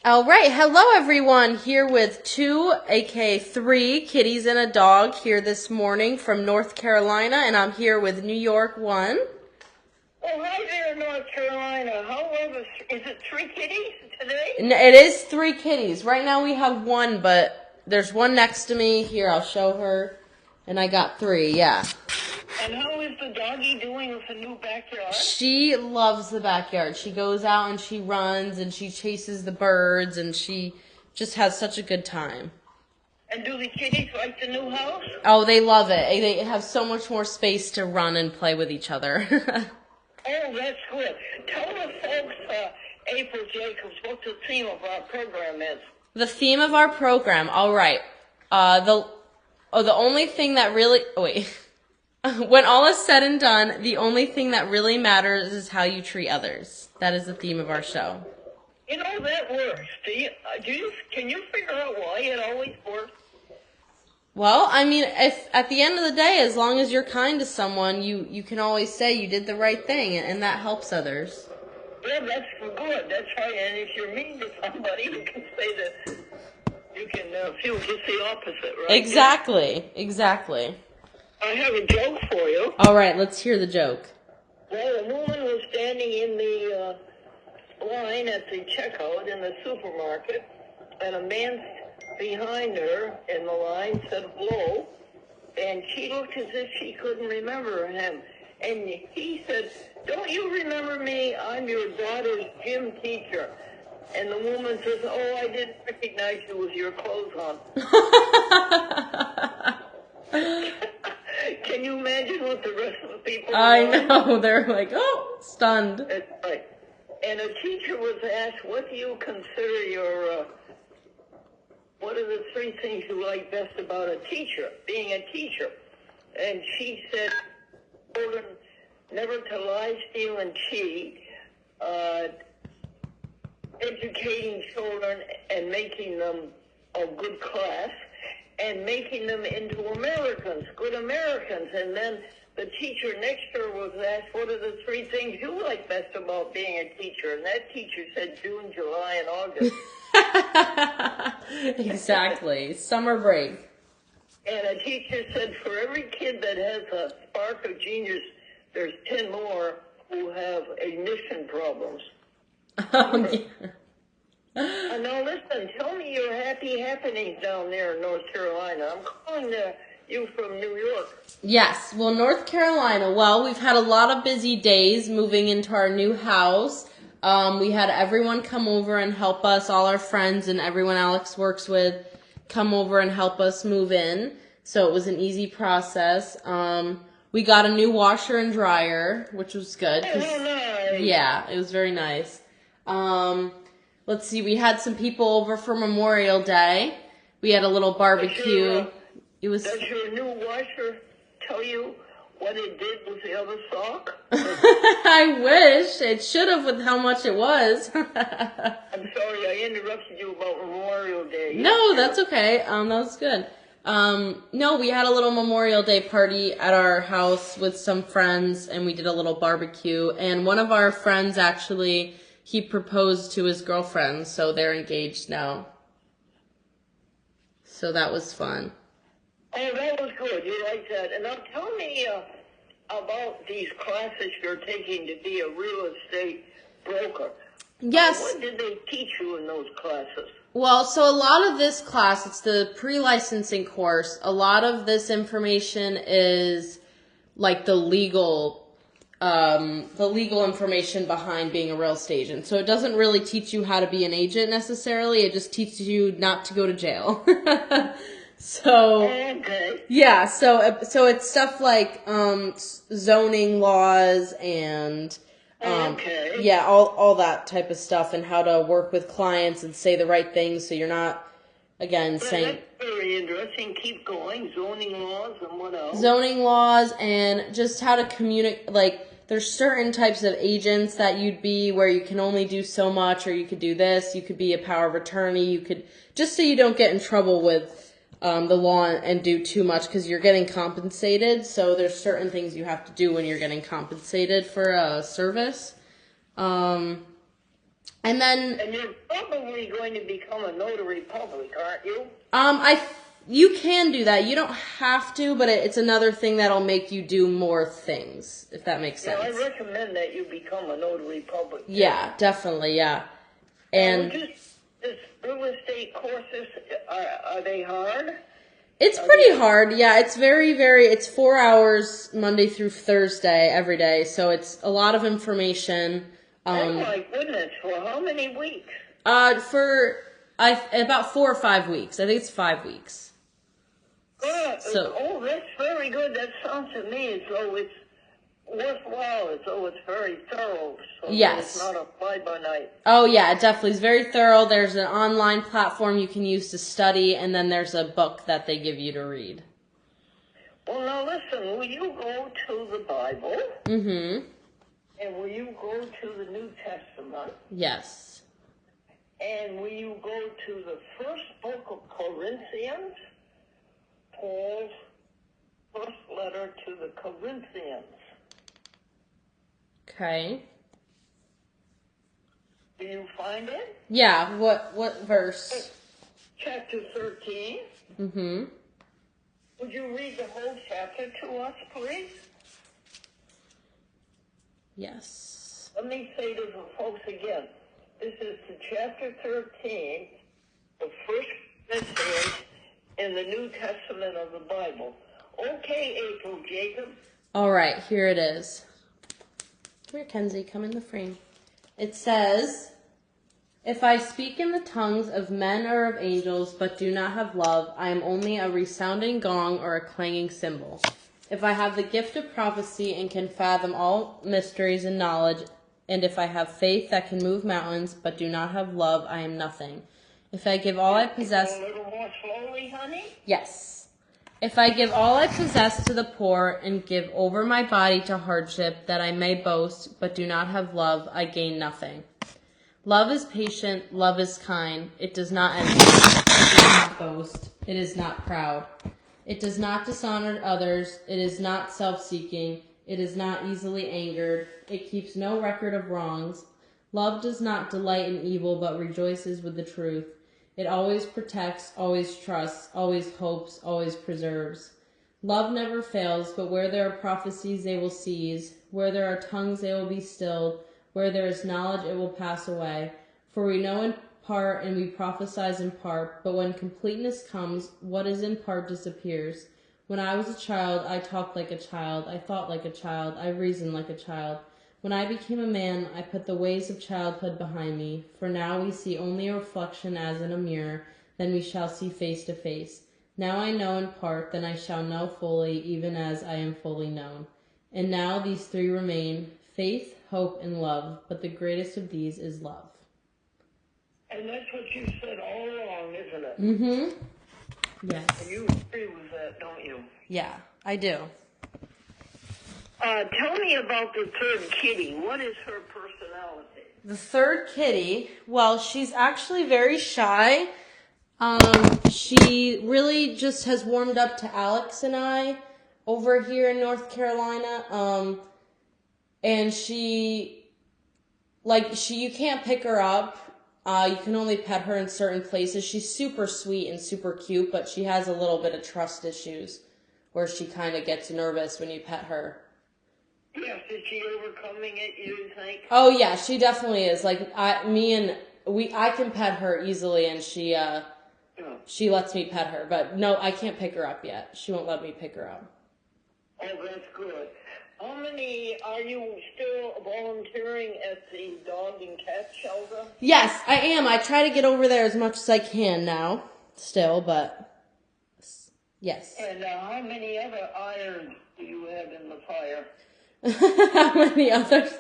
All right, hello everyone. Here with two, aka three kitties and a dog here this morning from North Carolina, and I'm here with New York one. Oh, hi there, North Carolina. However, is it three kitties today? It is three kitties. Right now we have one, but there's one next to me. Here, I'll show her. And I got three, yeah. And how is the doggy doing with the new backyard? She loves the backyard. She goes out and she runs and she chases the birds and she just has such a good time. And do the kitties like the new house? Oh, they love it. They have so much more space to run and play with each other. Oh, that's good. Tell the folks, April Jacobs, what the theme of our program is. The theme of our program, all right. The only thing that really, when all is said and done, the only thing that really matters is how you treat others. That is the theme of our show. You know, that works. Can you figure out why it always works? Well, I mean, if at the end of the day, as long as you're kind to someone, you can always say you did the right thing, and that helps others. Yeah, that's good. That's right. And if you're mean to somebody, you can say that you can feel just the opposite, right? Exactly. I have a joke for you. All right, let's hear the joke. Well, a woman was standing in the line at the checkout in the supermarket, and a man behind her in the line said hello, and she looked as if she couldn't remember him. And he said, "Don't you remember me? I'm your daughter's gym teacher." And the woman says, "Oh, I didn't recognize you with your clothes on." Can you imagine what the rest of the people I are? know, they're like, oh, stunned. That's right. And a teacher was asked, what do you consider your, what are the three things you like best about a teacher, being a teacher? And she said, children never to lie, steal, and cheat, educating children and making them a good class, and making them into Americans, good Americans. And then the teacher next to her was asked, what are the three things you like best about being a teacher? And that teacher said June, July, and August. Exactly. Summer break. And a teacher said, for every kid that has a spark of genius, there's 10 more who have ignition problems. Now listen, tell me your happy happenings down there in North Carolina. I'm calling you from New York. Yes, well, North Carolina, we've had a lot of busy days moving into our new house. We had everyone come over and help us, all our friends and everyone Alex works with, come over and help us move in. So it was an easy process. We got a new washer and dryer, which was good. Oh, nice. Yeah, it was very nice. Let's see, we had some people over for Memorial Day. We had a little barbecue. Does your new washer tell you what it did with the other sock? I wish. It should have with how much it was. I'm sorry, I interrupted you about Memorial Day. No, that's okay. That was good. No, we had a little Memorial Day party at our house with some friends, and we did a little barbecue. And one of our friends actually, he proposed to his girlfriend, so they're engaged now. So that was fun. Oh, that was good. You like that. And now tell me about these classes you're taking to be a real estate broker. Yes. What did they teach you in those classes? Well, so a lot of this class, it's the pre-licensing course. A lot of this information is like the legal information behind being a real estate agent. So it doesn't really teach you how to be an agent necessarily. It just teaches you not to go to jail. So, okay. Yeah, so it's stuff like zoning laws and Okay. yeah, all that type of stuff, and how to work with clients and say the right things so you're not, again, saying... That's very interesting. Keep going. Zoning laws and what else? Zoning laws and just how to communicate, like, there's certain types of agents that you'd be where you can only do so much, or you could do this, you could be a power of attorney, you could, just so you don't get in trouble with the law and do too much, because you're getting compensated. So there's certain things you have to do when you're getting compensated for a service. And And then And you're probably going to become a notary public, aren't you? you can do that. You don't have to, but it's another thing that'll make you do more things, if that makes sense. Yeah, I recommend that you become a notary public. Yeah, definitely, yeah. And This real estate courses, are they hard? it's pretty hard. Yeah, it's it's 4 hours Monday through Thursday every day, so it's a lot of information. Oh my goodness, for how many weeks? For about 4 or 5 weeks. I think it's 5 weeks. Oh, that's very good. That sounds to me as though it's worthwhile, as though it's very thorough. So yes. It's not a fly-by-night. Oh, yeah, it definitely is very thorough. There's an online platform you can use to study, and then there's a book that they give you to read. Well, now listen, will you go to the Bible? Mm-hmm. And will you go to the New Testament? Yes. And will you go to the first book of Corinthians? Paul's first letter to the Corinthians. Okay. Do you find it? Yeah, what verse? Chapter 13. Mm-hmm. Would you read the whole chapter to us, please? Yes. Let me say to the folks again. This is to chapter 13, the first Corinthians in the New Testament of the Bible. Okay, April Jacob. All right, here it is. Here, Kenzie, come in the frame. It says, "If I speak in the tongues of men or of angels, but do not have love, I am only a resounding gong or a clanging cymbal. If I have the gift of prophecy and can fathom all mysteries and knowledge, and if I have faith that can move mountains, but do not have love, I am nothing. If I give all I possess..." A little more slowly, honey? Yes. "If I give all I possess to the poor and give over my body to hardship that I may boast, but do not have love, I gain nothing. Love is patient, love is kind. It does not envy, it does not boast, it is not proud. It does not dishonor others, it is not self-seeking, it is not easily angered, it keeps no record of wrongs. Love does not delight in evil, but rejoices with the truth. It always protects, always trusts, always hopes, always preserves. Love never fails, but where there are prophecies they will cease, where there are tongues they will be stilled, where there is knowledge it will pass away. For we know in part and we prophesy in part, but when completeness comes, what is in part disappears. When I was a child, I talked like a child, I thought like a child, I reasoned like a child. When I became a man, I put the ways of childhood behind me. For now we see only a reflection as in a mirror, then we shall see face to face. Now I know in part, then I shall know fully, even as I am fully known. And now these three remain, faith, hope, and love, but the greatest of these is love." And that's what you said all along, isn't it? Mm-hmm. Yes. And you agree with that, don't you? Yeah, I do. Tell me about the third kitty. What is her personality? The third kitty, well, she's actually very shy. She really just has warmed up to Alex and I over here in North Carolina. And you can't pick her up. You can only pet her in certain places. She's super sweet and super cute, but she has a little bit of trust issues where she kind of gets nervous when you pet her. Yes, is she overcoming it, you think? Oh yeah, she definitely is. Like I can pet her easily, and she lets me pet her. But no, I can't pick her up yet. She won't let me pick her up. Oh, that's good. Are you still volunteering at the dog and cat shelter? Yes, I am. I try to get over there as much as I can now, still, but yes. And how many other irons do you have in the fire? How many others?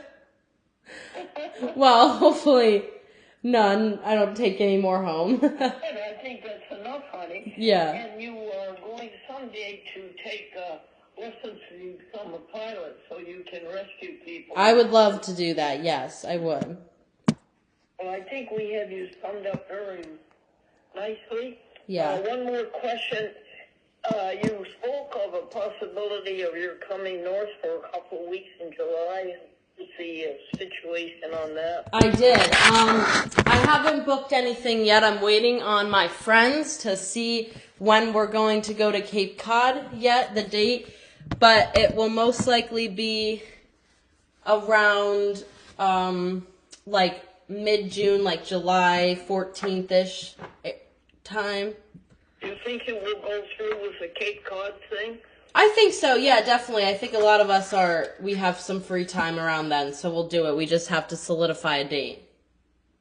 Well, hopefully none. I don't take any more home. I think that's enough, honey. Yeah. And you are going someday to take lessons to become a pilot so you can rescue people. I would love to do that. Yes, I would. Well, I think we have you summed up very nicely. Yeah. One more question. You spoke of a possibility of your coming north for a couple of weeks in July. the situation on that? I did. I haven't booked anything yet. I'm waiting on my friends to see when we're going to go to Cape Cod yet, the date. But it will most likely be around, like, mid-June, like July 14th-ish time. Do you think it will go through with the Cape Cod thing? I think so, yeah, definitely. I think a lot of us we have some free time around then, so we'll do it. We just have to solidify a date.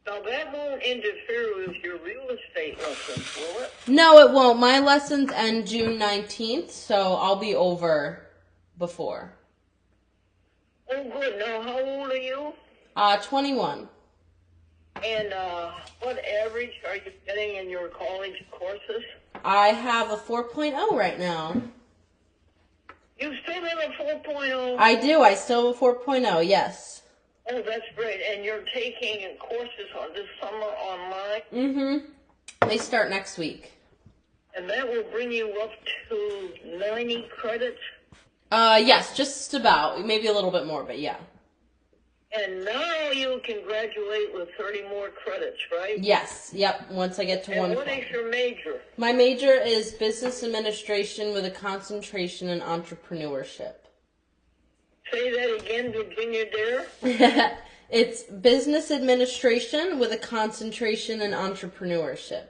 Now, that won't interfere with your real estate lessons, will it? No, it won't. My lessons end June 19th, so I'll be over before. Oh, good. Now, how old are you? 21. And what average are you getting in your college courses? I have a 4.0 right now. You still have a 4.0? I do. I still have a 4.0, yes. Oh, that's great. And you're taking courses on this summer online? Mm-hmm. They start next week. And that will bring you up to 90 credits? Yes, just about. Maybe a little bit more, but yeah. And now you can graduate with 30 more credits, right? Yes, yep, once I get to one. And what is your major? My major is business administration with a concentration in entrepreneurship. Say that again, Virginia Dare? It's business administration with a concentration in entrepreneurship.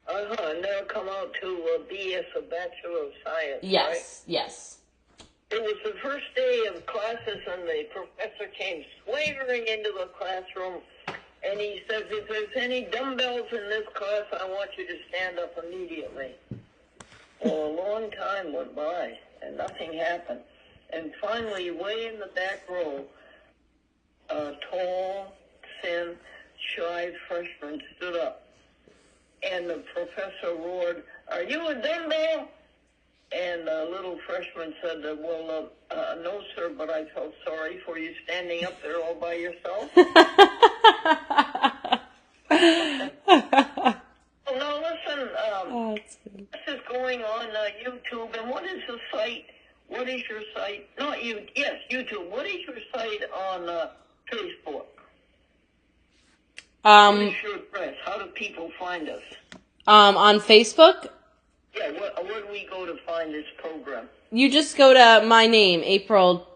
And that'll come out to a BS, a Bachelor of Science, Yes, right? yes. It was the first day of classes, and the professor came swaggering into the classroom, and he says, if there's any dumbbells in this class, I want you to stand up immediately. Well, a long time went by, and nothing happened. And finally, way in the back row, a tall, thin, shy freshman stood up, and the professor roared, "Are you a dumbbell?" And the little freshman said, well, no, sir, but I felt sorry for you standing up there all by yourself. Well, now, listen, this is going on YouTube, and what is the site? What is your site? Not you. Yes, YouTube. What is your site on Facebook? What is your address? How do people find us? On Facebook? Yeah, where do we go to find this program? You just go to my name, April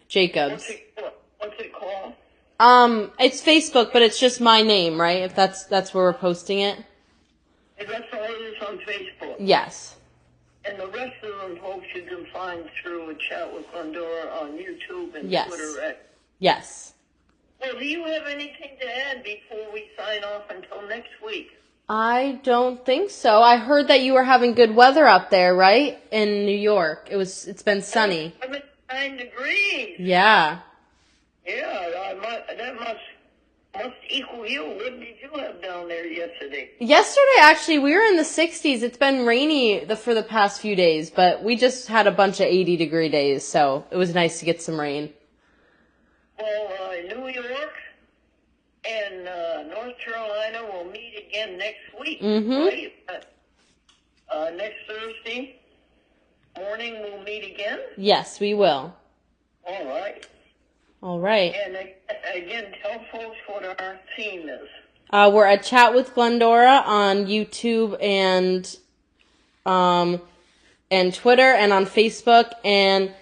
Jacobs. What's it called? It's Facebook, but it's just my name, right? If that's where we're posting it. And that's all it is on Facebook. Yes. And the rest of them folks you can find through a chat with Glendora on YouTube and Yes. Twitter X. Yes. Well, do you have anything to add before we sign off until next week? I don't think so. I heard that you were having good weather up there, right? In New York. It's been sunny. 9 degrees. Yeah. Yeah, that must equal you. What did you have down there yesterday? Yesterday, actually, we were in the 60s. It's been rainy for the past few days, but we just had a bunch of 80-degree days, so it was nice to get some rain. Well, New York and North Carolina will meet again next week, right? Next Thursday morning we'll meet again? Yes, we will. All right. All right. And again, tell folks what our theme is. We're at Chat with Glendora on YouTube and Twitter and on Facebook, and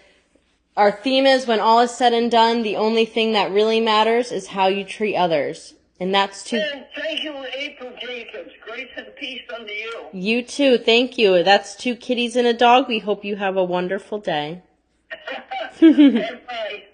our theme is, when all is said and done, the only thing that really matters is how you treat others. And that's to... And thank you, April Jacobs. Grace and peace unto you. You too. Thank you. That's 2 kitties and a dog. We hope you have a wonderful day. Bye-bye.